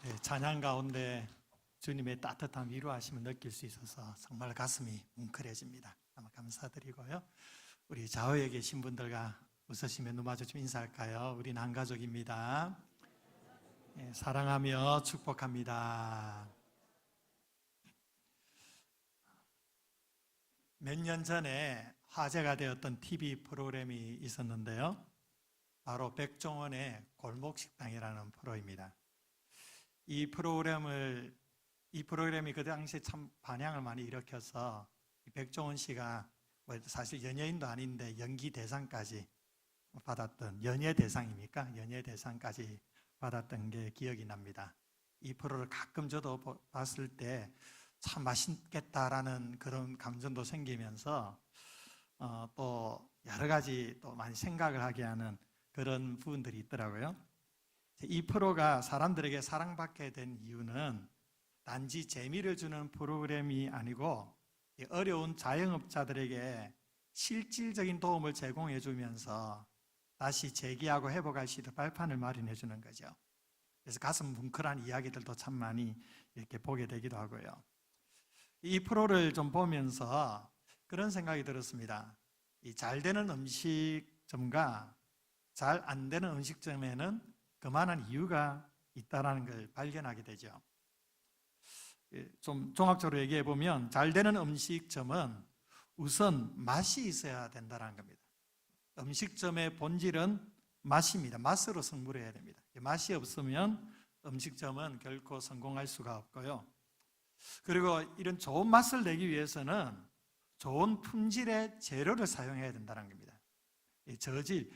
네, 찬양 가운데 주님의 따뜻한 위로하심을 느낄 수 있어서 정말 가슴이 뭉클해집니다. 아마 감사드리고요. 우리 좌우에 계신 분들과 웃으시며 눈 마주치며 인사할까요? 우리는 한 가족입니다. 네, 사랑하며 축복합니다. 몇 년 전에 화제가 되었던 TV 프로그램이 있었는데요. 바로 백종원의 골목식당이라는 프로입니다. 이 프로그램이 그 당시에 참 반향을 많이 일으켜서 백종원 씨가 사실 연예인도 아닌데 연기 대상까지 받았던, 연예 대상입니까? 연예 대상까지 받았던 게 기억이 납니다. 이 프로를 가끔 저도 봤을 때 참 맛있겠다라는 그런 감정도 생기면서 또 여러 가지 또 많이 생각을 하게 하는 그런 부분들이 있더라고요. 이 프로가 사람들에게 사랑받게 된 이유는 단지 재미를 주는 프로그램이 아니고 어려운 자영업자들에게 실질적인 도움을 제공해 주면서 다시 재기하고 회복할 수 있도록 발판을 마련해 주는 거죠. 그래서 가슴 뭉클한 이야기들도 참 많이 이렇게 보게 되기도 하고요. 이 프로를 좀 보면서 그런 생각이 들었습니다. 이 잘 되는 음식점과 잘 안 되는 음식점에는 그만한 이유가 있다는 걸 발견하게 되죠. 좀 종합적으로 얘기해 보면 잘 되는 음식점은 우선 맛이 있어야 된다는 겁니다. 음식점의 본질은 맛입니다. 맛으로 승부를 해야 됩니다. 맛이 없으면 음식점은 결코 성공할 수가 없고요. 그리고 이런 좋은 맛을 내기 위해서는 좋은 품질의 재료를 사용해야 된다는 겁니다. 저질,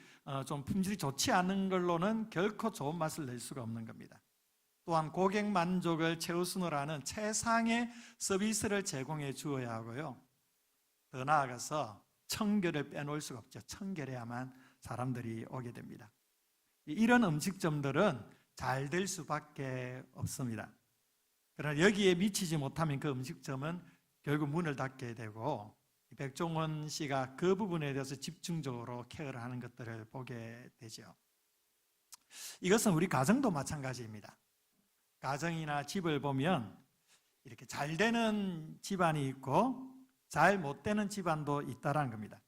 좀 품질이 좋지 않은 걸로는 결코 좋은 맛을 낼 수가 없는 겁니다. 또한 고객 만족을 최우선으로 하는 최상의 서비스를 제공해 주어야 하고요. 더 나아가서 청결을 빼놓을 수가 없죠. 청결해야만 사람들이 오게 됩니다. 이런 음식점들은 잘 될 수밖에 없습니다. 그러나 여기에 미치지 못하면 그 음식점은 결국 문을 닫게 되고, 백종원 씨가 그 부분에 대해서 집중적으로 케어를 하는 것들을 보게 되죠. 이것은 우리 가정도 마찬가지입니다. 가정이나 집을 보면 이렇게 잘 되는 집안이 있고 잘 못 되는 집안도 있다라는 겁니다.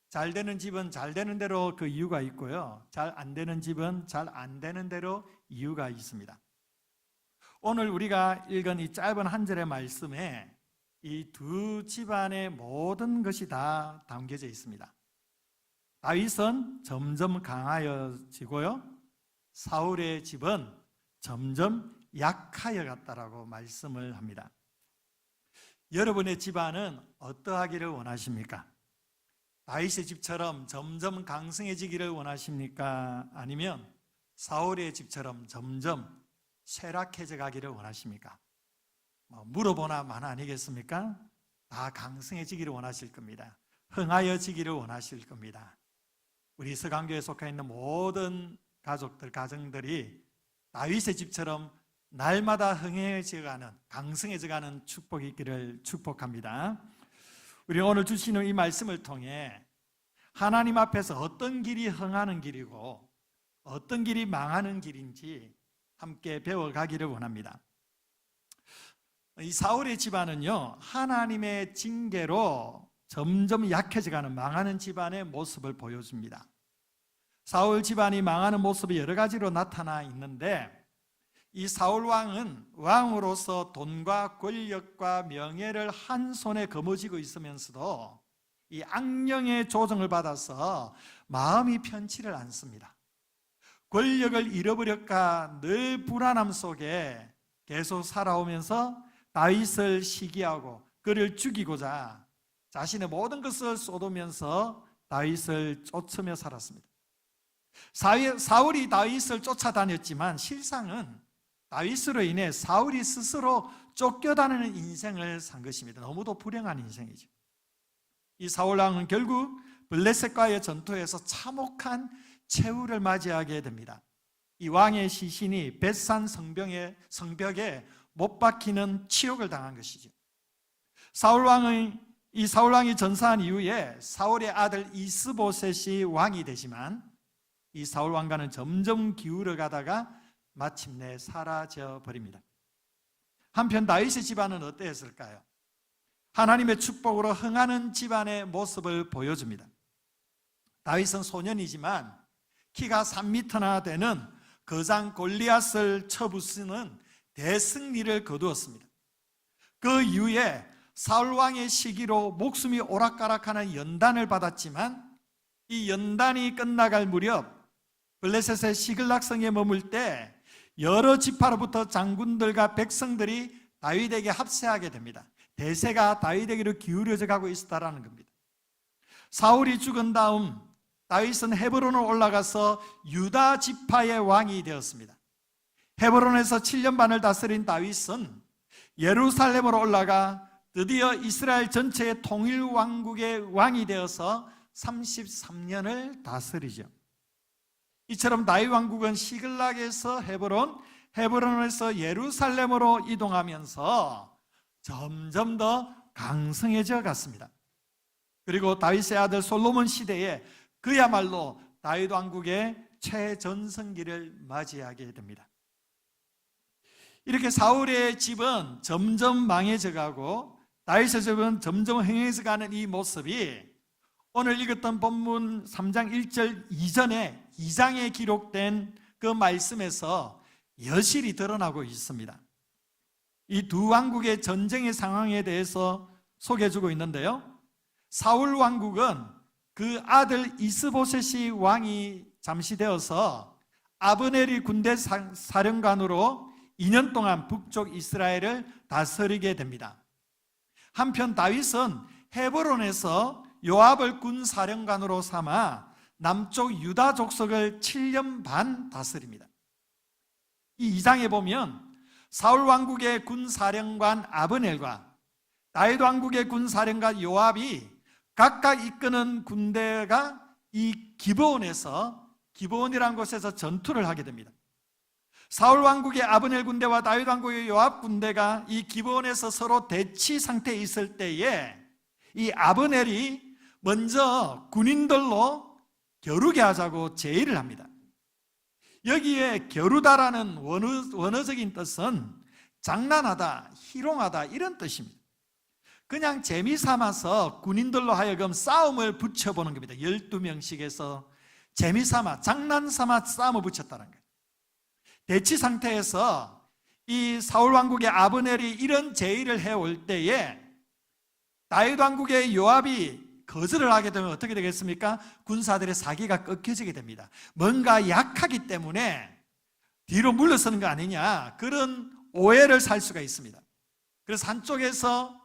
잘 되는 집은 잘 되는 대로 그 이유가 있고요. 잘 안 되는 집은 잘 안 되는 대로 이유가 있습니다. 오늘 우리가 읽은 이 짧은 한 절의 말씀에 이 두 집안의 모든 것이 다 담겨져 있습니다. 다윗은 점점 강하여지고요. 사울의 집은 점점 약하여 갔다라고 말씀을 합니다. 여러분의 집안은 어떠하기를 원하십니까? 다윗의 집처럼 점점 강성해지기를 원하십니까? 아니면 사울의 집처럼 점점 쇠락해져 가기를 원하십니까? 물어보나 마나 아니겠습니까? 다 강성해지기를 원하실 겁니다. 흥하여지기를 원하실 겁니다. 우리 서강교에 속해 있는 모든 가족들, 가정들이 다윗의 집처럼 날마다 흥해져가는, 강성해져가는 축복이 있기를 축복합니다. 우리 오늘 주시는 이 말씀을 통해 하나님 앞에서 어떤 길이 흥하는 길이고 어떤 길이 망하는 길인지 함께 배워가기를 원합니다. 이 사울의 집안은요, 하나님의 징계로 점점 약해져가는, 망하는 집안의 모습을 보여줍니다. 사울 집안이 망하는 모습이 여러 가지로 나타나 있는데, 이 사울 왕은 왕으로서 돈과 권력과 명예를 한 손에 거머쥐고 있으면서도 이 악령의 조정을 받아서 마음이 편치를 않습니다. 권력을 잃어버릴까 늘 불안함 속에 계속 살아오면서 다윗을 시기하고 그를 죽이고자 자신의 모든 것을 쏟으면서 다윗을 쫓으며 살았습니다. 사울이 다윗을 쫓아다녔지만 실상은 다윗으로 인해 사울이 스스로 쫓겨다니는 인생을 산 것입니다. 너무도 불행한 인생이죠. 이 사울왕은 결국 블레셋과의 전투에서 참혹한 최후를 맞이하게 됩니다. 이 왕의 시신이 벳산 성벽에 못 박히는 치욕을 당한 것이죠. 사울왕이 전사한 이후에 사울의 아들 이스보셋이 왕이 되지만 이 사울왕과는 점점 기울어 가다가 마침내 사라져 버립니다. 한편 다윗의 집안은 어땠을까요? 하나님의 축복으로 흥하는 집안의 모습을 보여줍니다. 다윗은 소년이지만 키가 3m나 되는 거장 골리앗을 쳐부수는 대승리를 거두었습니다. 그 이후에 사울 왕의 시기로 목숨이 오락가락하는 연단을 받았지만 이 연단이 끝나갈 무렵 블레셋의 시글락성에 머물 때 여러 지파로부터 장군들과 백성들이 다윗에게 합세하게 됩니다. 대세가 다윗에게로 기울여져 가고 있었다라는 겁니다. 사울이 죽은 다음 다윗은 헤브론으로 올라가서 유다 지파의 왕이 되었습니다. 헤브론에서 7년 반을 다스린 다윗은 예루살렘으로 올라가 드디어 이스라엘 전체의 통일 왕국의 왕이 되어서 33년을 다스리죠. 이처럼 다윗 왕국은 시글락에서 헤브론, 헤브론에서 예루살렘으로 이동하면서 점점 더 강성해져 갔습니다. 그리고 다윗의 아들 솔로몬 시대에 그야말로 다윗 왕국의 최전성기를 맞이하게 됩니다. 이렇게 사울의 집은 점점 망해져 가고 다윗의 집은 점점 흥해져 가는 이 모습이 오늘 읽었던 본문 3장 1절 이전에 2장에 기록된 그 말씀에서 여실히 드러나고 있습니다. 이 두 왕국의 전쟁의 상황에 대해서 소개해주고 있는데요, 사울 왕국은 그 아들 이스보셋이 왕이 잠시 되어서 아브넬이 군대 사령관으로 2년 동안 북쪽 이스라엘을 다스리게 됩니다. 한편 다윗은 헤브론에서 요압을 군 사령관으로 삼아 남쪽 유다 족속을 7년 반 다스립니다. 이 2장에 보면 사울 왕국의 군 사령관 아브넬과 다윗 왕국의 군 사령관 요압이 각각 이끄는 군대가 이 기브온이라는 곳에서 전투를 하게 됩니다. 사울 왕국의 아브넬 군대와 다윗 왕국의 요압 군대가 이 기브온에서 서로 대치 상태에 있을 때에 이 아브넬이 먼저 군인들로 겨루게 하자고 제의를 합니다. 여기에 겨루다라는 원어적인 뜻은 장난하다, 희롱하다 이런 뜻입니다. 그냥 재미삼아서 군인들로 하여금 싸움을 붙여보는 겁니다. 12명씩에서 재미삼아, 장난삼아 싸움을 붙였다는 거예요. 대치 상태에서 이 사울 왕국의 아브넬이 이런 제의를 해올 때에 다윗 왕국의 요압이 거절을 하게 되면 어떻게 되겠습니까? 군사들의 사기가 꺾여지게 됩니다. 뭔가 약하기 때문에 뒤로 물러서는 거 아니냐, 그런 오해를 살 수가 있습니다. 그래서 한쪽에서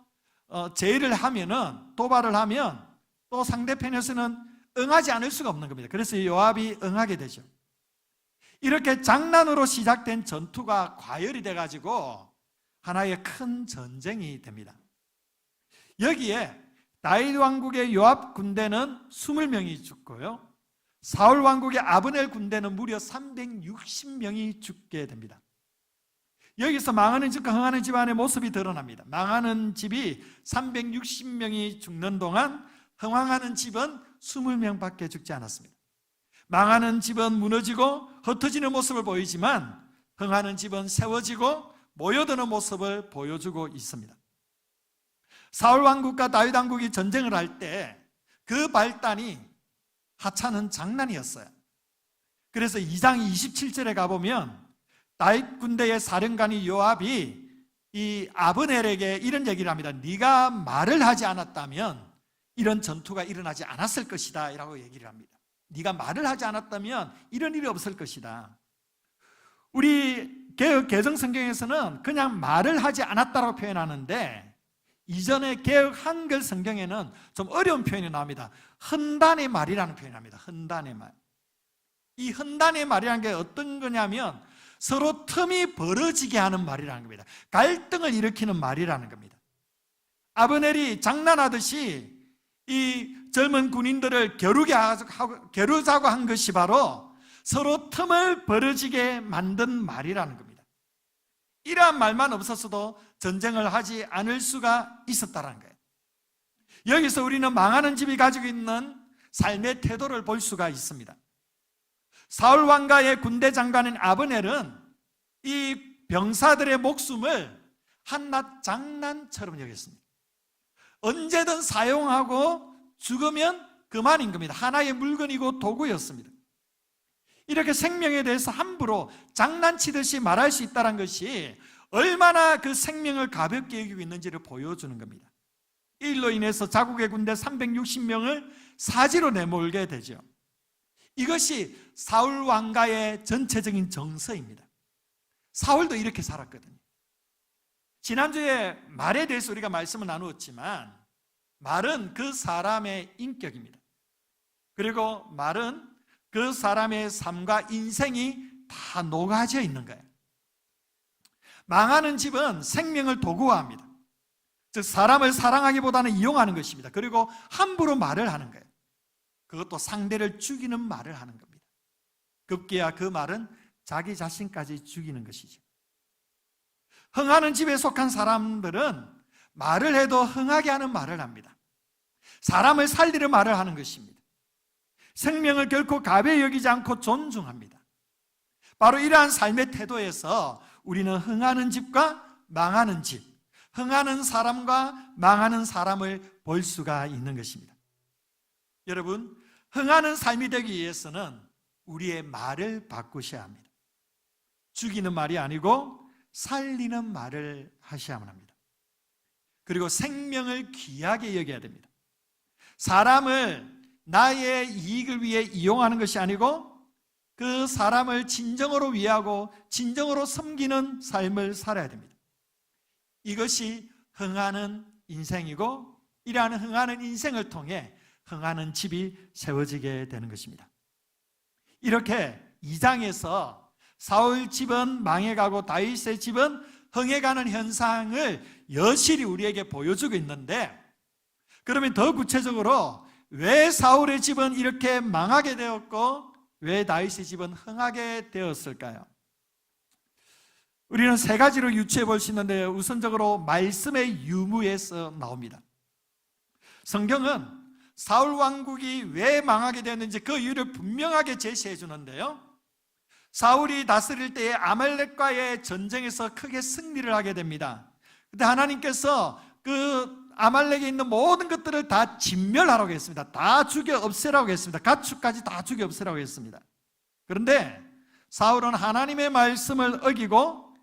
제의를 하면은, 도발을 하면 또 상대편에서는 응하지 않을 수가 없는 겁니다. 그래서 요압이 응하게 되죠. 이렇게 장난으로 시작된 전투가 과열이 돼가지고 하나의 큰 전쟁이 됩니다. 여기에 다윗 왕국의 요압 군대는 20명이 죽고요, 사울 왕국의 아브넬 군대는 무려 360명이 죽게 됩니다. 여기서 망하는 집과 흥하는 집안의 모습이 드러납니다. 망하는 집이 360명이 죽는 동안 흥황하는 집은 20명밖에 죽지 않았습니다. 망하는 집은 무너지고 흩어지는 모습을 보이지만 흥하는 집은 세워지고 모여드는 모습을 보여주고 있습니다. 사울 왕국과 다윗 왕국이 전쟁을 할 때 그 발단이 하찮은 장난이었어요. 그래서 2장 27절에 가보면 다윗 군대의 사령관이 요압이 이 아브넬에게 이런 얘기를 합니다. 네가 말을 하지 않았다면 이런 전투가 일어나지 않았을 것이다 라고 얘기를 합니다. 네가 말을 하지 않았다면 이런 일이 없을 것이다. 우리 개혁 개정 성경에서는 그냥 말을 하지 않았다라고 표현하는데, 이전에 개혁 한글 성경에는 좀 어려운 표현이 나옵니다. 헌단의 말이라는 표현을 합니다. 헌단의 말. 이 헌단의 말이라는 게 어떤 거냐면 서로 틈이 벌어지게 하는 말이라는 겁니다. 갈등을 일으키는 말이라는 겁니다. 아브넬이 장난하듯이 이 젊은 군인들을 겨루자고 한 것이 바로 서로 틈을 벌어지게 만든 말이라는 겁니다. 이러한 말만 없었어도 전쟁을 하지 않을 수가 있었다는 거예요. 여기서 우리는 망하는 집이 가지고 있는 삶의 태도를 볼 수가 있습니다. 사울 왕가의 군대 장관인 아브넬은 이 병사들의 목숨을 한낱 장난처럼 여겼습니다. 언제든 사용하고 죽으면 그만인 겁니다. 하나의 물건이고 도구였습니다. 이렇게 생명에 대해서 함부로 장난치듯이 말할 수 있다는 것이 얼마나 그 생명을 가볍게 여기고 있는지를 보여주는 겁니다. 이 일로 인해서 자국의 군대 360명을 사지로 내몰게 되죠. 이것이 사울 왕가의 전체적인 정서입니다. 사울도 이렇게 살았거든요. 지난주에 말에 대해서 우리가 말씀을 나누었지만 말은 그 사람의 인격입니다. 그리고 말은 그 사람의 삶과 인생이 다 녹아져 있는 거예요. 망하는 집은 생명을 도구화합니다. 즉 사람을 사랑하기보다는 이용하는 것입니다. 그리고 함부로 말을 하는 거예요. 그것도 상대를 죽이는 말을 하는 겁니다. 급기야 그 말은 자기 자신까지 죽이는 것이죠. 흥하는 집에 속한 사람들은 말을 해도 흥하게 하는 말을 합니다. 사람을 살리는 말을 하는 것입니다. 생명을 결코 가벼이 여기지 않고 존중합니다. 바로 이러한 삶의 태도에서 우리는 흥하는 집과 망하는 집, 흥하는 사람과 망하는 사람을 볼 수가 있는 것입니다. 여러분, 흥하는 삶이 되기 위해서는 우리의 말을 바꾸셔야 합니다. 죽이는 말이 아니고 살리는 말을 하셔야만 합니다. 그리고 생명을 귀하게 여겨야 됩니다. 사람을 나의 이익을 위해 이용하는 것이 아니고 그 사람을 진정으로 위하고 진정으로 섬기는 삶을 살아야 됩니다. 이것이 흥하는 인생이고 이러한 흥하는 인생을 통해 흥하는 집이 세워지게 되는 것입니다. 이렇게 2장에서 사울 집은 망해가고 다윗의 집은 흥해가는 현상을 여실히 우리에게 보여주고 있는데, 그러면 더 구체적으로 왜 사울의 집은 이렇게 망하게 되었고 왜 다윗의 집은 흥하게 되었을까요? 우리는 세 가지로 유추해 볼 수 있는데, 우선적으로 말씀의 유무에서 나옵니다. 성경은 사울 왕국이 왜 망하게 되었는지 그 이유를 분명하게 제시해 주는데요, 사울이 다스릴 때에 아말렉과의 전쟁에서 크게 승리를 하게 됩니다. 그때 하나님께서 그 아말렉에 있는 모든 것들을 다 진멸하라고 했습니다. 다 죽여 없애라고 했습니다. 가축까지 다 죽여 없애라고 했습니다. 그런데 사울은 하나님의 말씀을 어기고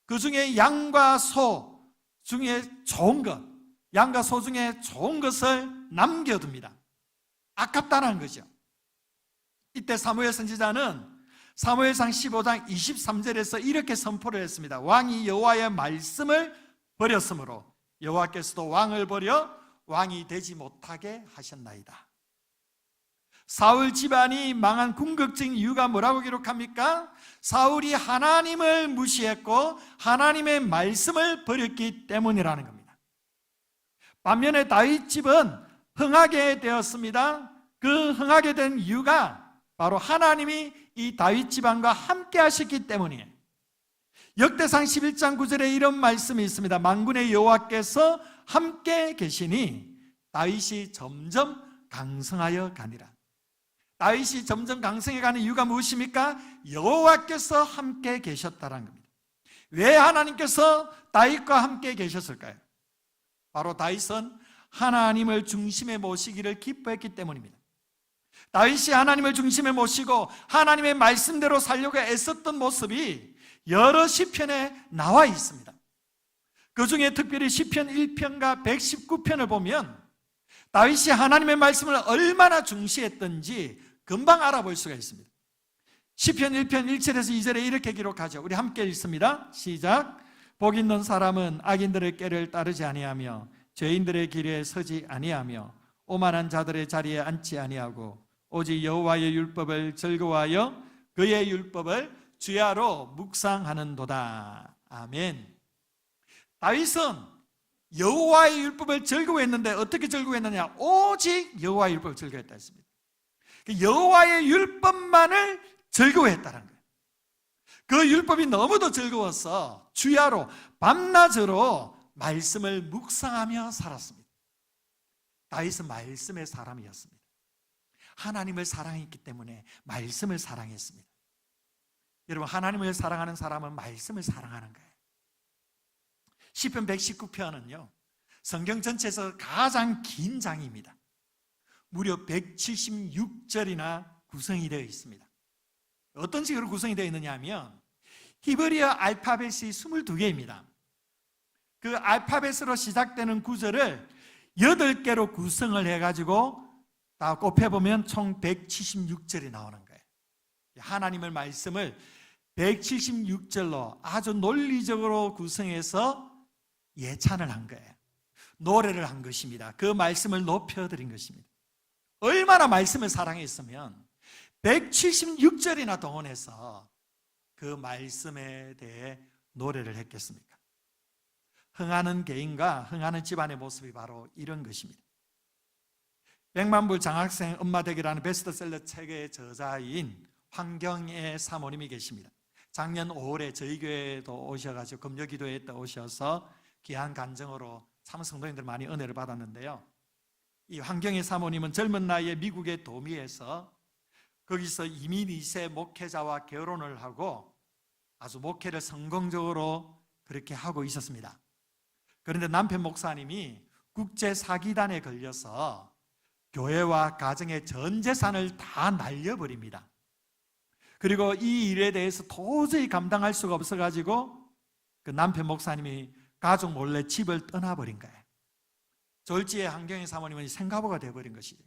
그 중에 양과 소 중에 좋은 것, 양과 소 중에 좋은 것을 남겨둡니다. 아깝다는 거죠. 이때 사무엘 선지자는 사무엘상 15장 23절에서 이렇게 선포를 했습니다. 왕이 여호와의 말씀을 버렸으므로 여호와께서도 왕을 버려 왕이 되지 못하게 하셨나이다. 사울 집안이 망한 궁극적인 이유가 뭐라고 기록합니까? 사울이 하나님을 무시했고 하나님의 말씀을 버렸기 때문이라는 겁니다. 반면에 다윗 집은 흥하게 되었습니다. 그 흥하게 된 이유가 바로 하나님이 이 다윗 집안과 함께 하셨기 때문이에요. 역대상 11장 9절에 이런 말씀이 있습니다. 만군의 여호와께서 함께 계시니 다윗이 점점 강성하여 가니라. 다윗이 점점 강성해 가는 이유가 무엇입니까? 여호와께서 함께 계셨다는 겁니다. 왜 하나님께서 다윗과 함께 계셨을까요? 바로 다윗은 하나님을 중심에 모시기를 기뻐했기 때문입니다. 다윗이 하나님을 중심에 모시고 하나님의 말씀대로 살려고 애썼던 모습이 여러 시편에 나와 있습니다. 그 중에 특별히 시편 1편과 119편을 보면 다윗이 하나님의 말씀을 얼마나 중시했던지 금방 알아볼 수가 있습니다. 시편 1편 1절에서 2절에 이렇게 기록하죠. 우리 함께 읽습니다. 시작. 복 있는 사람은 악인들의 꾀를 따르지 아니하며 죄인들의 길에 서지 아니하며 오만한 자들의 자리에 앉지 아니하고 오직 여호와의 율법을 즐거워하여 그의 율법을 주야로 묵상하는도다. 아멘. 다윗은 여호와의 율법을 즐거워했는데 어떻게 즐거워했느냐? 오직 여호와의 율법을 즐거워했다 했습니다. 여호와의 율법만을 즐거워했다는 거예요. 그 율법이 너무도 즐거워서 주야로 밤낮으로 말씀을 묵상하며 살았습니다. 다윗은 말씀의 사람이었습니다. 하나님을 사랑했기 때문에 말씀을 사랑했습니다. 여러분, 하나님을 사랑하는 사람은 말씀을 사랑하는 거예요. 시편 119편은요 성경 전체에서 가장 긴 장입니다. 무려 176절이나 구성이 되어 있습니다. 어떤 식으로 구성이 되어 있느냐 하면 히브리어 알파벳이 22개입니다. 그 알파벳으로 시작되는 구절을 8개로 구성을 해가지고 다 곱해보면 총 176절이 나오는 거예요. 하나님의 말씀을 176절로 아주 논리적으로 구성해서 예찬을 한 거예요. 노래를 한 것입니다. 그 말씀을 높여드린 것입니다. 얼마나 말씀을 사랑했으면 176절이나 동원해서 그 말씀에 대해 노래를 했겠습니까? 흥하는 개인과 흥하는 집안의 모습이 바로 이런 것입니다. 백만불 장학생 엄마 되기라는 베스트셀러 책의 저자인 황경애 사모님이 계십니다. 작년 5월에 저희 교회에도 오셔가지고 금요기도에 오셔서 귀한 간증으로 참 성도님들 많이 은혜를 받았는데요. 이 황경애 사모님은 젊은 나이에 미국의 도미에서 거기서 이민 2세 목회자와 결혼을 하고 아주 목회를 성공적으로 그렇게 하고 있었습니다. 그런데 남편 목사님이 국제 사기단에 걸려서 교회와 가정의 전 재산을 다 날려버립니다. 그리고 이 일에 대해서 도저히 감당할 수가 없어가지고 그 남편 목사님이 가족 몰래 집을 떠나버린 거예요. 졸지에 황경희 사모님은 생가보가 되어버린 것이죠.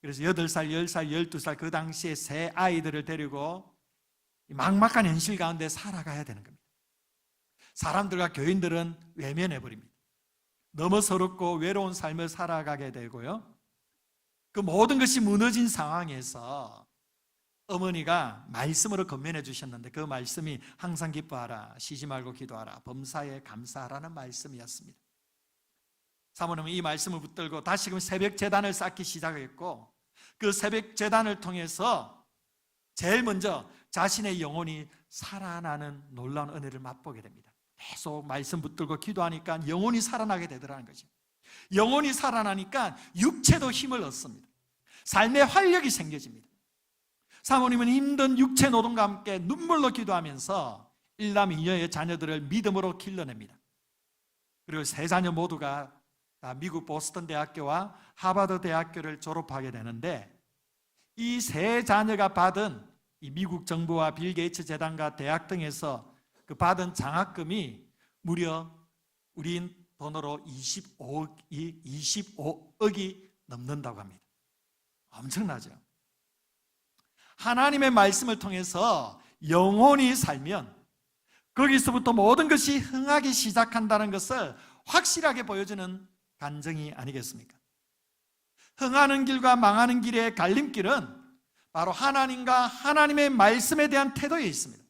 그래서 8살, 10살, 12살 그 당시에 세 아이들을 데리고 막막한 현실 가운데 살아가야 되는 겁니다. 사람들과 교인들은 외면해버립니다. 너무 서럽고 외로운 삶을 살아가게 되고요. 그 모든 것이 무너진 상황에서 어머니가 말씀으로 건면해 주셨는데 그 말씀이 항상 기뻐하라, 쉬지 말고 기도하라, 범사에 감사하라는 말씀이었습니다. 사모님은 이 말씀을 붙들고 다시금 새벽 제단을 쌓기 시작했고 그 새벽 제단을 통해서 제일 먼저 자신의 영혼이 살아나는 놀라운 은혜를 맛보게 됩니다. 계속 말씀 붙들고 기도하니까 영혼이 살아나게 되더라는 거죠. 영혼이 살아나니까 육체도 힘을 얻습니다. 삶의 활력이 생겨집니다. 사모님은 힘든 육체 노동과 함께 눈물로 기도하면서 일남 이녀의 자녀들을 믿음으로 길러냅니다. 그리고 세 자녀 모두가 다 미국 보스턴 대학교와 하버드 대학교를 졸업하게 되는데 이 세 자녀가 받은 이 미국 정부와 빌 게이츠 재단과 대학 등에서 그 받은 장학금이 무려 우리 돈으로 25억이 넘는다고 합니다. 엄청나죠? 하나님의 말씀을 통해서 영혼이 살면 거기서부터 모든 것이 흥하기 시작한다는 것을 확실하게 보여주는 간증이 아니겠습니까? 흥하는 길과 망하는 길의 갈림길은 바로 하나님과 하나님의 말씀에 대한 태도에 있습니다.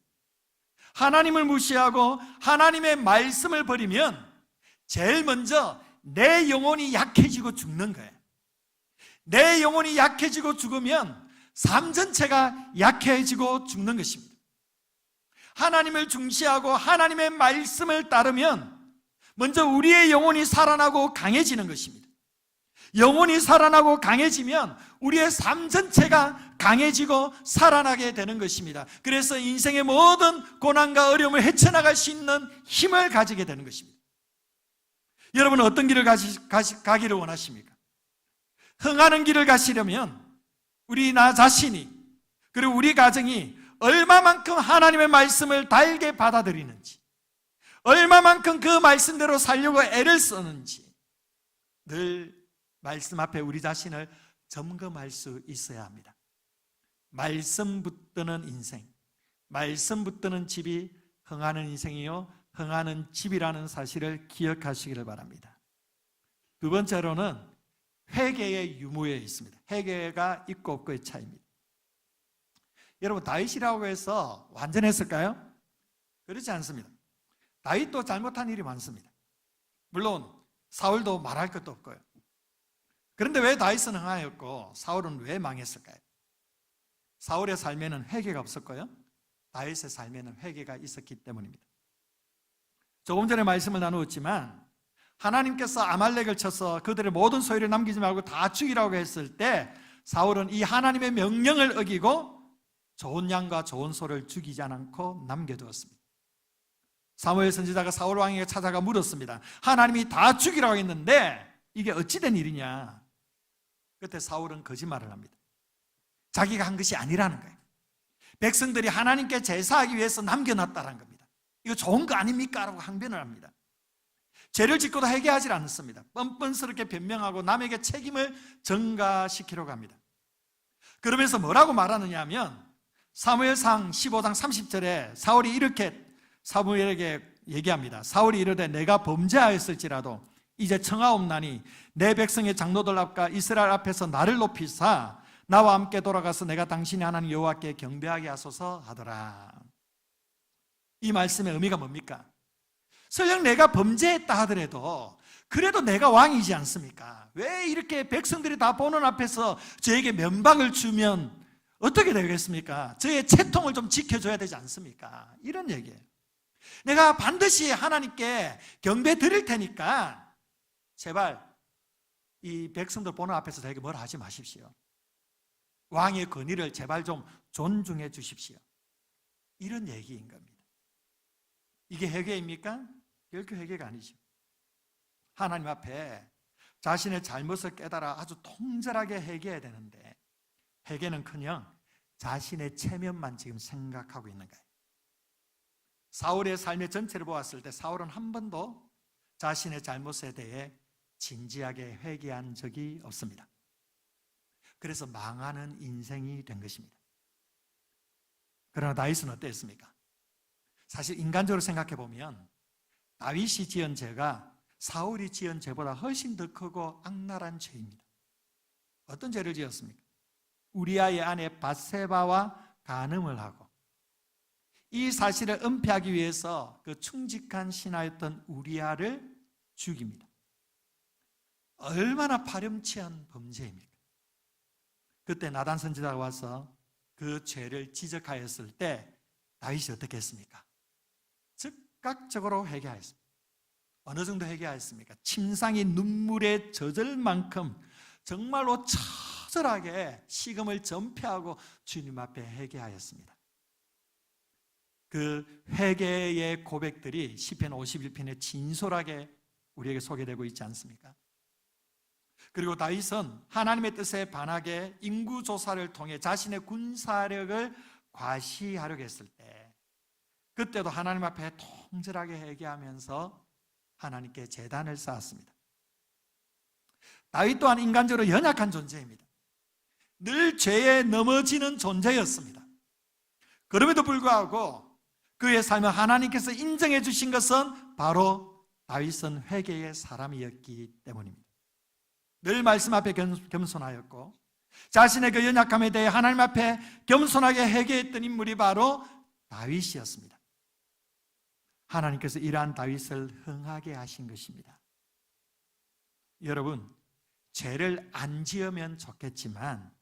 하나님을 무시하고 하나님의 말씀을 버리면 제일 먼저 내 영혼이 약해지고 죽는 거예요. 내 영혼이 약해지고 죽으면 삶 전체가 약해지고 죽는 것입니다. 하나님을 중시하고 하나님의 말씀을 따르면 먼저 우리의 영혼이 살아나고 강해지는 것입니다. 영혼이 살아나고 강해지면 우리의 삶 전체가 강해지고 살아나게 되는 것입니다. 그래서 인생의 모든 고난과 어려움을 헤쳐나갈 수 있는 힘을 가지게 되는 것입니다. 여러분은 어떤 길을 가기를 원하십니까? 흥하는 길을 가시려면 우리 나 자신이 그리고 우리 가정이 얼마만큼 하나님의 말씀을 달게 받아들이는지, 얼마만큼 그 말씀대로 살려고 애를 쓰는지 늘 말씀 앞에 우리 자신을 점검할 수 있어야 합니다. 말씀 붙드는 인생, 말씀 붙드는 집이 흥하는 인생이요 흥하는 집이라는 사실을 기억하시기를 바랍니다. 두 번째로는 회개의 유무에 있습니다. 회개가 있고 없고의 차이입니다. 여러분, 다윗이라고 해서 완전했을까요? 그렇지 않습니다. 다윗도 잘못한 일이 많습니다. 물론 사울도 말할 것도 없고요. 그런데 왜 다윗은 흥하였고 사울은 왜 망했을까요? 사울의 삶에는 회개가 없었고요, 다윗의 삶에는 회개가 있었기 때문입니다. 조금 전에 말씀을 나누었지만 하나님께서 아말렉을 쳐서 그들의 모든 소유를 남기지 말고 다 죽이라고 했을 때 사울은 이 하나님의 명령을 어기고 좋은 양과 좋은 소를 죽이지 않고 남겨두었습니다. 사무엘 선지자가 사울 왕에게 찾아가 물었습니다. 하나님이 다 죽이라고 했는데 이게 어찌된 일이냐? 그때 사울은 거짓말을 합니다. 자기가 한 것이 아니라는 거예요. 백성들이 하나님께 제사하기 위해서 남겨놨다는 겁니다. 이거 좋은 거 아닙니까? 라고 항변을 합니다. 죄를 짓고도 회개하지 않습니다. 뻔뻔스럽게 변명하고 남에게 책임을 전가시키려고 합니다. 그러면서 뭐라고 말하느냐 하면 사무엘상 15장 30절에 사울이 이렇게 사무엘에게 얘기합니다. 사울이 이르되 내가 범죄하였을지라도 이제 청하옵나니 내 백성의 장로들 앞과 이스라엘 앞에서 나를 높이사 나와 함께 돌아가서 내가 당신의 하나님 여호와께 경배하게 하소서 하더라. 이 말씀의 의미가 뭡니까? 설령 내가 범죄했다 하더라도 그래도 내가 왕이지 않습니까? 왜 이렇게 백성들이 다 보는 앞에서 저에게 면박을 주면 어떻게 되겠습니까? 저의 채통을 좀 지켜줘야 되지 않습니까? 이런 얘기예요. 내가 반드시 하나님께 경배 드릴 테니까 제발 이 백성들 보는 앞에서 저에게 뭐라 하지 마십시오. 왕의 권위를 제발 좀 존중해 주십시오. 이런 얘기인 겁니다. 이게 회개입니까? 결코 회개가 아니죠. 하나님 앞에 자신의 잘못을 깨달아 아주 통절하게 회개해야 되는데 회개는커녕 자신의 체면만 지금 생각하고 있는 거예요. 사울의 삶의 전체를 보았을 때 사울은 한 번도 자신의 잘못에 대해 진지하게 회개한 적이 없습니다. 그래서 망하는 인생이 된 것입니다. 그러나 다윗은 어땠습니까? 사실 인간적으로 생각해 보면 다윗이 지은 죄가 사울이 지은 죄보다 훨씬 더 크고 악랄한 죄입니다. 어떤 죄를 지었습니까? 우리아의 아내 밧세바와 간음을 하고 이 사실을 은폐하기 위해서 그 충직한 신하였던 우리아를 죽입니다. 얼마나 파렴치한 범죄입니까? 그때 나단 선지자가 와서 그 죄를 지적하였을 때 다윗이 어떻게 했습니까? 즉각적으로 회개하였습니다. 어느 정도 회개하였습니까? 침상이 눈물에 젖을 만큼 정말로 처절하게 식음을 전폐하고 주님 앞에 회개하였습니다. 그 회개의 고백들이 시편 51편에 진솔하게 우리에게 소개되고 있지 않습니까? 그리고 다윗은 하나님의 뜻에 반하게 인구조사를 통해 자신의 군사력을 과시하려고 했을 때 그때도 하나님 앞에 통절하게 회개하면서 하나님께 제단을 쌓았습니다. 다윗 또한 인간적으로 연약한 존재입니다. 늘 죄에 넘어지는 존재였습니다. 그럼에도 불구하고 그의 삶을 하나님께서 인정해 주신 것은 바로 다윗은 회개의 사람이었기 때문입니다. 늘 말씀 앞에 겸손하였고 자신의 그 연약함에 대해 하나님 앞에 겸손하게 회개했던 인물이 바로 다윗이었습니다. 하나님께서 이러한 다윗을 흥하게 하신 것입니다. 여러분, 죄를 안 지으면 좋겠지만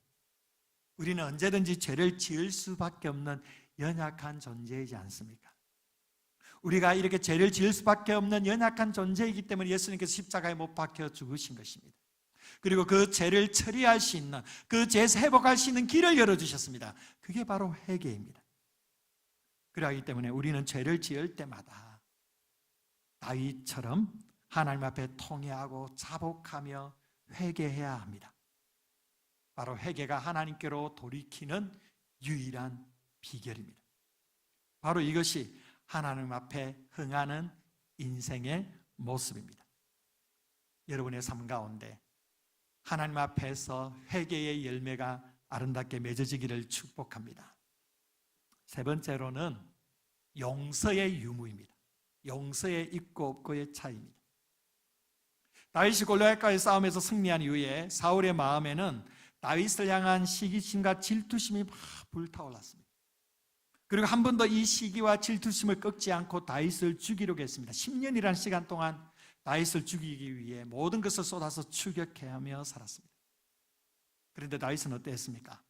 우리는 언제든지 죄를 지을 수밖에 없는 연약한 존재이지 않습니까? 우리가 이렇게 죄를 지을 수밖에 없는 연약한 존재이기 때문에 예수님께서 십자가에 못 박혀 죽으신 것입니다. 그리고 그 죄를 처리할 수 있는, 그 죄에서 회복할 수 있는 길을 열어주셨습니다. 그게 바로 회개입니다. 그러기 때문에 우리는 죄를 지을 때마다 다윗처럼 하나님 앞에 통회하고 자복하며 회개해야 합니다. 바로 회개가 하나님께로 돌이키는 유일한 비결입니다. 바로 이것이 하나님 앞에 흥하는 인생의 모습입니다. 여러분의 삶 가운데 하나님 앞에서 회개의 열매가 아름답게 맺어지기를 축복합니다. 세 번째로는 용서의 유무입니다. 용서의 있고 없고의 차이입니다. 다윗이 골리앗과의 싸움에서 승리한 이후에 사울의 마음에는 다윗을 향한 시기심과 질투심이 막 불타올랐습니다. 그리고 한 번도 이 시기와 질투심을 꺾지 않고 다윗을 죽이려고 했습니다. 10년이라는 시간 동안 다윗을 죽이기 위해 모든 것을 쏟아서 추격하며 살았습니다. 그런데 다윗은 어땠습니까?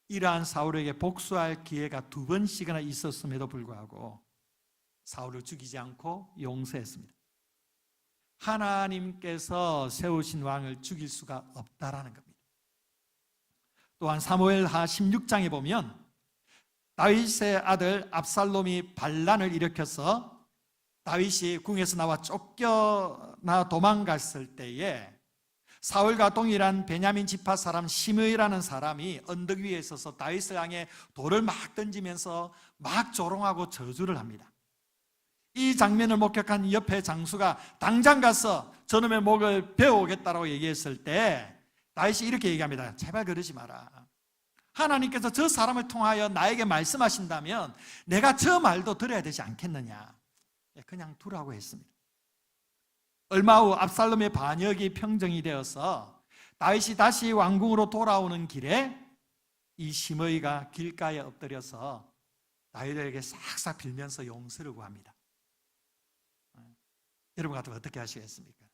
이러한 사울에게 복수할 기회가 2번씩이나 있었음에도 불구하고 사울을 죽이지 않고 용서했습니다. 하나님께서 세우신 왕을 죽일 수가 없다라는 겁니다. 또한 사무엘하 16장에 보면 다윗의 아들 압살롬이 반란을 일으켜서 다윗이 궁에서 나와 쫓겨나 도망갔을 때에 사울과 동일한 베냐민 지파 사람 시므이라는 사람이 언덕 위에 서서 다윗을 향해 돌을 막 던지면서 막 조롱하고 저주를 합니다. 이 장면을 목격한 옆에 장수가 당장 가서 저놈의 목을 베어오겠다고 얘기했을 때 다윗이 이렇게 얘기합니다. 제발 그러지 마라. 하나님께서 저 사람을 통하여 나에게 말씀하신다면 내가 저 말도 들어야 되지 않겠느냐. 그냥 두라고 했습니다. 얼마 후 압살롬의 반역이 평정이 되어서 다윗이 다시 왕궁으로 돌아오는 길에 이 시므이가 길가에 엎드려서 다윗에게 싹싹 빌면서 용서를 구합니다. 여러분 같으면 어떻게 하시겠습니까?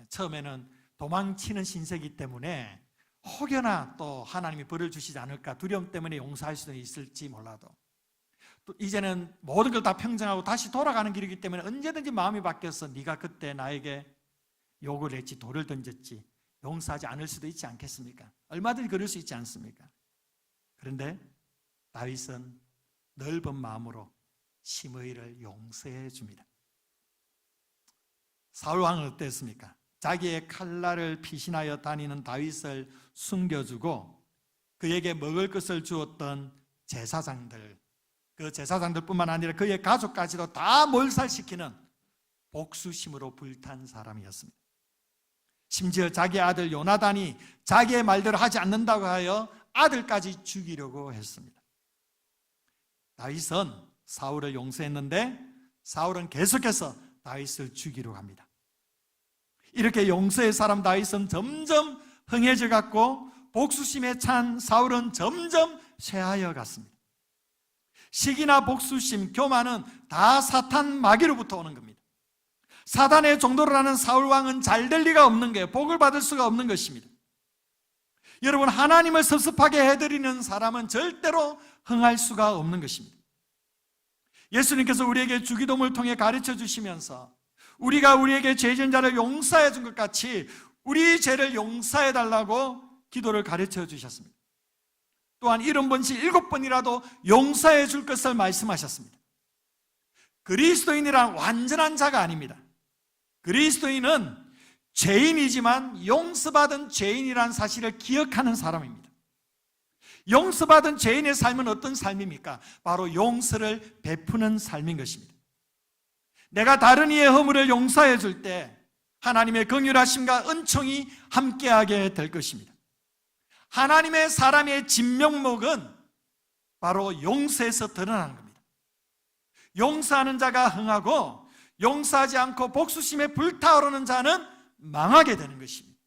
처음에는 도망치는 신세이기 때문에 혹여나 또 하나님이 벌을 주시지 않을까 두려움 때문에 용서할 수도 있을지 몰라도 또 이제는 모든 걸 다 평정하고 다시 돌아가는 길이기 때문에 언제든지 마음이 바뀌어서 네가 그때 나에게 욕을 했지 돌을 던졌지 용서하지 않을 수도 있지 않겠습니까? 얼마든지 그럴 수 있지 않습니까? 그런데 다윗은 넓은 마음으로 시므이를 용서해 줍니다. 사울 왕은 어땠습니까? 자기의 칼날을 피신하여 다니는 다윗을 숨겨주고 그에게 먹을 것을 주었던 제사장들, 그 제사장들뿐만 아니라 그의 가족까지도 다 몰살시키는 복수심으로 불탄 사람이었습니다. 심지어 자기 아들 요나단이 자기의 말대로 하지 않는다고 하여 아들까지 죽이려고 했습니다. 다윗은 사울을 용서했는데 사울은 계속해서 다윗을 죽이려고 합니다. 이렇게 용서의 사람 다윗은 점점 흥해져 갔고 복수심에 찬 사울은 점점 쇠하여 갔습니다. 시기나 복수심, 교만은 다 사탄 마귀로부터 오는 겁니다. 사단의 종도를 하는 사울 왕은 잘 될 리가 없는 거예요. 복을 받을 수가 없는 것입니다. 여러분, 하나님을 섭섭하게 해드리는 사람은 절대로 흥할 수가 없는 것입니다. 예수님께서 우리에게 주기도문을 통해 가르쳐 주시면서 우리가 우리에게 죄전자를 용서해 준 것 같이 우리 죄를 용서해 달라고 기도를 가르쳐 주셨습니다. 또한 70번씩 7번이라도 용서해 줄 것을 말씀하셨습니다. 그리스도인이란 완전한 자가 아닙니다. 그리스도인은 죄인이지만 용서받은 죄인이란 사실을 기억하는 사람입니다. 용서받은 죄인의 삶은 어떤 삶입니까? 바로 용서를 베푸는 삶인 것입니다. 내가 다른 이의 허물을 용서해 줄 때 하나님의 긍휼하심과 은총이 함께하게 될 것입니다. 하나님의 사람의 진면목은 바로 용서에서 드러나는 겁니다. 용서하는 자가 흥하고 용서하지 않고 복수심에 불타오르는 자는 망하게 되는 것입니다.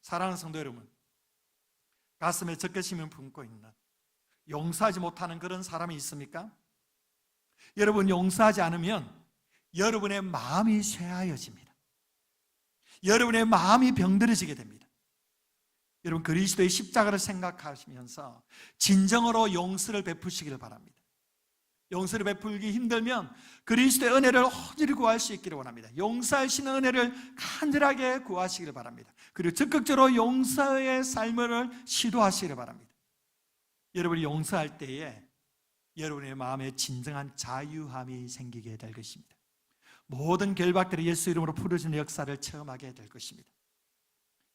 사랑하는 성도 여러분, 가슴에 적개심을 품고 있는 용서하지 못하는 그런 사람이 있습니까? 여러분, 용서하지 않으면 여러분의 마음이 쇠하여집니다. 여러분의 마음이 병들어지게 됩니다. 여러분, 그리스도의 십자가를 생각하시면서 진정으로 용서를 베푸시기를 바랍니다. 용서를 베풀기 힘들면 그리스도의 은혜를 온전히 구할 수 있기를 원합니다. 용서하시는 은혜를 간절하게 구하시기를 바랍니다. 그리고 적극적으로 용서의 삶을 시도하시기를 바랍니다. 여러분이 용서할 때에 여러분의 마음에 진정한 자유함이 생기게 될 것입니다. 모든 결박들이 예수 이름으로 풀어지는 역사를 체험하게 될 것입니다.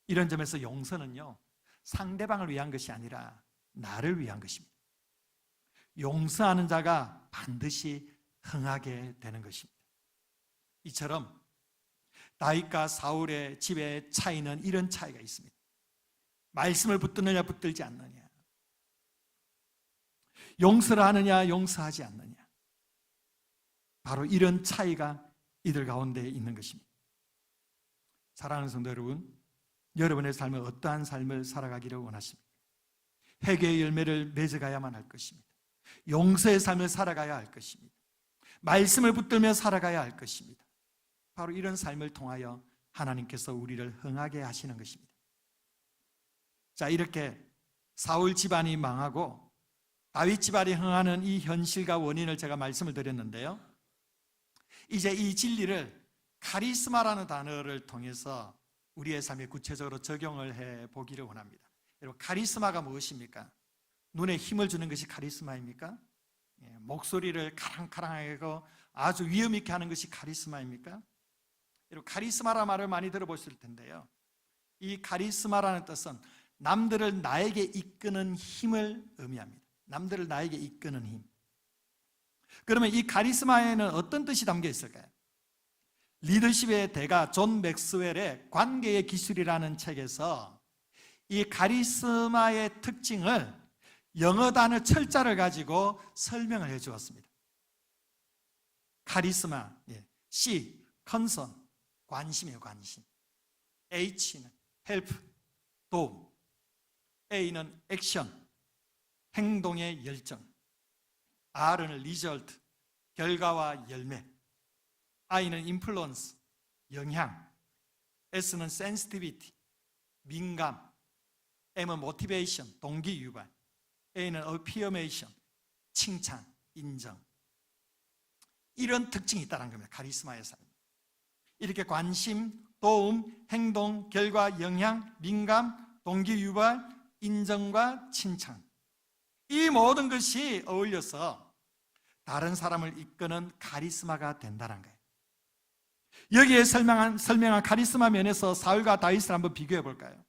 이런 점에서 용서는요, 상대방을 위한 것이 아니라 나를 위한 것입니다. 용서하는 자가 반드시 흥하게 되는 것입니다. 이처럼 다윗과 사울의 집의 차이는 이런 차이가 있습니다. 말씀을 붙드느냐 붙들지 않느냐, 용서를 하느냐 용서하지 않느냐, 바로 이런 차이가 이들 가운데 있는 것입니다. 사랑하는 성도 여러분, 여러분의 삶은 어떠한 삶을 살아가기를 원하십니까? 회개의 열매를 맺어가야만 할 것입니다. 용서의 삶을 살아가야 할 것입니다. 말씀을 붙들며 살아가야 할 것입니다. 바로 이런 삶을 통하여 하나님께서 우리를 흥하게 하시는 것입니다. 자, 이렇게 사울 집안이 망하고 다윗 집안이 흥하는 이 현실과 원인을 제가 말씀을 드렸는데요, 이제 이 진리를 카리스마라는 단어를 통해서 우리의 삶에 구체적으로 적용을 해 보기를 원합니다. 여러분, 카리스마가 무엇입니까? 눈에 힘을 주는 것이 카리스마입니까? 목소리를 카랑카랑하게 하고 아주 위험 있게 하는 것이 카리스마입니까? 여러분, 카리스마라는 말을 많이 들어보실 텐데요, 이 카리스마라는 뜻은 남들을 나에게 이끄는 힘을 의미합니다. 남들을 나에게 이끄는 힘. 그러면 이 카리스마에는 어떤 뜻이 담겨 있을까요? 리더십의 대가 존 맥스웰의 관계의 기술이라는 책에서 이 카리스마의 특징을 영어 단어 철자를 가지고 설명을 해 주었습니다. 카리스마, C, 컨선, 관심이에요, 관심. H는 헬프, 도움. A는 액션, 행동의 열정. R은 리절트, 결과와 열매. I는 인플루언스, 영향. S는 센시티비티, 민감. M은 모티베이션, 동기 유발. A는 어피어메이션, 칭찬, 인정. 이런 특징이 있다는 겁니다. 카리스마의 삶. 이렇게 관심, 도움, 행동, 결과, 영향, 민감, 동기 유발, 인정과 칭찬, 이 모든 것이 어울려서 다른 사람을 이끄는 카리스마가 된다는 거예요. 여기에 설명한 카리스마 면에서 사울과 다윗을 한번 비교해 볼까요?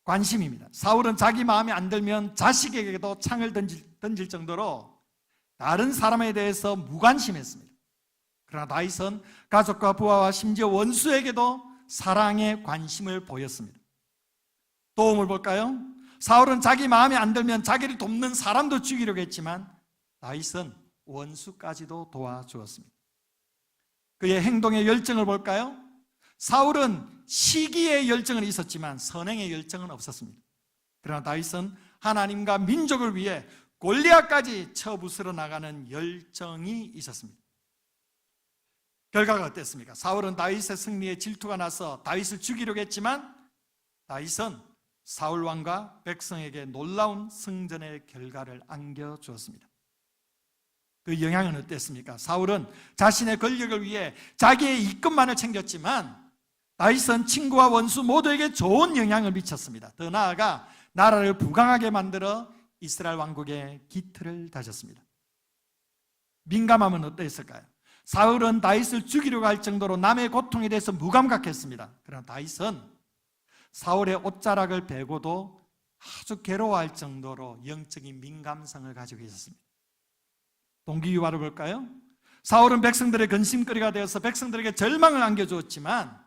관심입니다. 사울은 자기 마음에 안 들면 자식에게도 창을 던질 정도로 다른 사람에 대해서 무관심했습니다. 그러나 다윗은 가족과 부하와 심지어 원수에게도 사랑에 관심을 보였습니다. 도움을 볼까요? 사울은 자기 마음에 안 들면 자기를 돕는 사람도 죽이려고 했지만 다윗은 원수까지도 도와주었습니다. 그의 행동의 열정을 볼까요? 사울은 시기의 열정은 있었지만 선행의 열정은 없었습니다. 그러나 다윗은 하나님과 민족을 위해 골리앗까지 쳐부수러 나가는 열정이 있었습니다. 결과가 어땠습니까? 사울은 다윗의 승리에 질투가 나서 다윗을 죽이려고 했지만 다윗은 사울 왕과 백성에게 놀라운 승전의 결과를 안겨주었습니다. 그 영향은 어땠습니까? 사울은 자신의 권력을 위해 자기의 이권만을 챙겼지만 다윗은 친구와 원수 모두에게 좋은 영향을 미쳤습니다. 더 나아가 나라를 부강하게 만들어 이스라엘 왕국의 기틀을 다졌습니다. 민감함은 어땠을까요? 사울은 다윗을 죽이려고 할 정도로 남의 고통에 대해서 무감각했습니다. 그러나 다윗은 사울의 옷자락을 베고도 아주 괴로워할 정도로 영적인 민감성을 가지고 있었습니다. 동기유발을 볼까요? 사울은 백성들의 근심거리가 되어서 백성들에게 절망을 안겨주었지만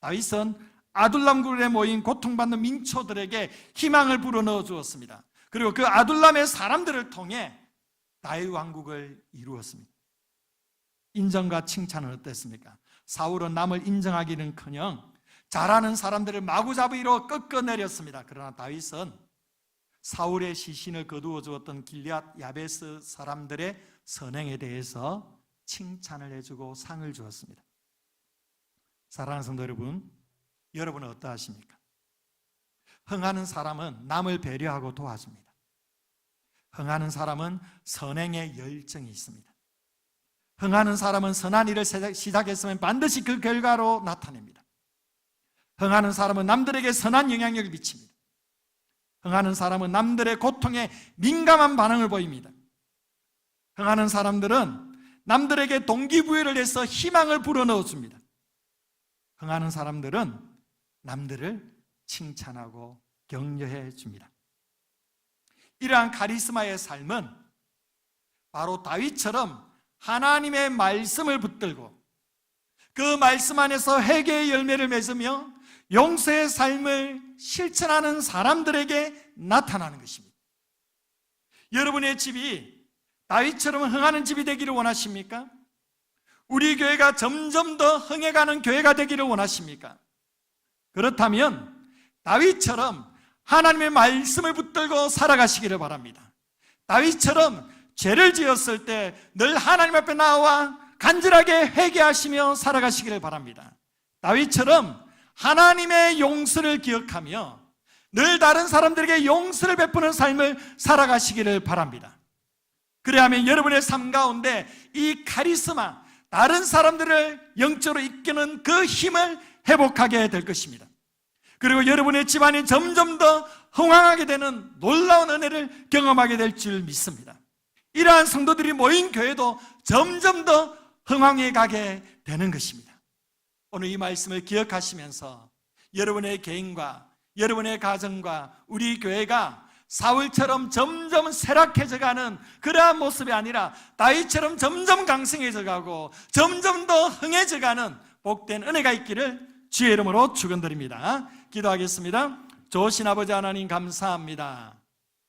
다윗은 아둘람굴에 모인 고통받는 민초들에게 희망을 불어넣어 주었습니다. 그리고 그 아둘람의 사람들을 통해 다윗 왕국을 이루었습니다. 인정과 칭찬은 어땠습니까? 사울은 남을 인정하기는커녕 잘하는 사람들을 마구잡이로 꺾어내렸습니다. 그러나 다윗은 사울의 시신을 거두어 주었던 길앗 야베스 사람들의 선행에 대해서 칭찬을 해주고 상을 주었습니다. 사랑하는 성도 여러분, 여러분은 어떠하십니까? 흥하는 사람은 남을 배려하고 도와줍니다. 흥하는 사람은 선행의 열정이 있습니다. 흥하는 사람은 선한 일을 시작했으면 반드시 그 결과로 나타냅니다. 흥하는 사람은 남들에게 선한 영향력을 미칩니다. 흥하는 사람은 남들의 고통에 민감한 반응을 보입니다. 흥하는 사람들은 남들에게 동기부여를 해서 희망을 불어넣어 줍니다. 흥하는 사람들은 남들을 칭찬하고 격려해 줍니다. 이러한 카리스마의 삶은 바로 다윗처럼 하나님의 말씀을 붙들고 그 말씀 안에서 회개의 열매를 맺으며 용서의 삶을 실천하는 사람들에게 나타나는 것입니다. 여러분의 집이 다윗처럼 흥하는 집이 되기를 원하십니까? 우리 교회가 점점 더 흥해가는 교회가 되기를 원하십니까? 그렇다면 다윗처럼 하나님의 말씀을 붙들고 살아가시기를 바랍니다. 다윗처럼 죄를 지었을 때 늘 하나님 앞에 나와 간절하게 회개하시며 살아가시기를 바랍니다. 다윗처럼 하나님의 용서를 기억하며 늘 다른 사람들에게 용서를 베푸는 삶을 살아가시기를 바랍니다. 그래야만 여러분의 삶 가운데 이 카리스마, 다른 사람들을 영적으로 이끄는 그 힘을 회복하게 될 것입니다. 그리고 여러분의 집안이 점점 더 흥왕하게 되는 놀라운 은혜를 경험하게 될 줄 믿습니다. 이러한 성도들이 모인 교회도 점점 더 흥왕해 가게 되는 것입니다. 오늘 이 말씀을 기억하시면서 여러분의 개인과 여러분의 가정과 우리 교회가 사울처럼 점점 쇠락해져 가는 그러한 모습이 아니라 다윗처럼 점점 강성해져 가고 점점 더 흥해져 가는 복된 은혜가 있기를 주의 이름으로 축원드립니다. 기도하겠습니다. 좋으신 아버지 하나님 감사합니다.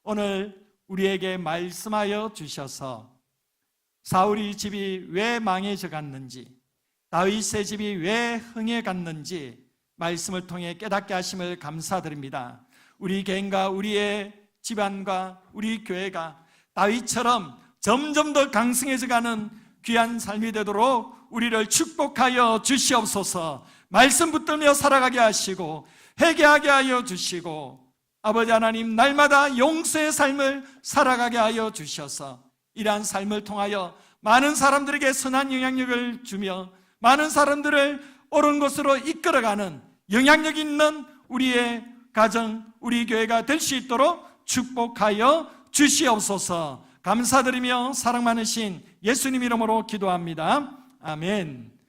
오늘 우리에게 말씀하여 주셔서 사울의 집이 왜 망해져 갔는지, 다윗의 집이 왜 흥해 갔는지 말씀을 통해 깨닫게 하심을 감사드립니다. 우리 개인과 우리의 집안과 우리 교회가 다윗처럼 점점 더 강성해져 가는 귀한 삶이 되도록 우리를 축복하여 주시옵소서. 말씀 붙들며 살아가게 하시고 회개하게 하여 주시고 아버지 하나님 날마다 용서의 삶을 살아가게 하여 주셔서 이러한 삶을 통하여 많은 사람들에게 선한 영향력을 주며 많은 사람들을 옳은 곳으로 이끌어가는 영향력 있는 우리의 가정, 우리 교회가 될 수 있도록 축복하여 주시옵소서. 감사드리며 사랑 많으신 예수님 이름으로 기도합니다. 아멘.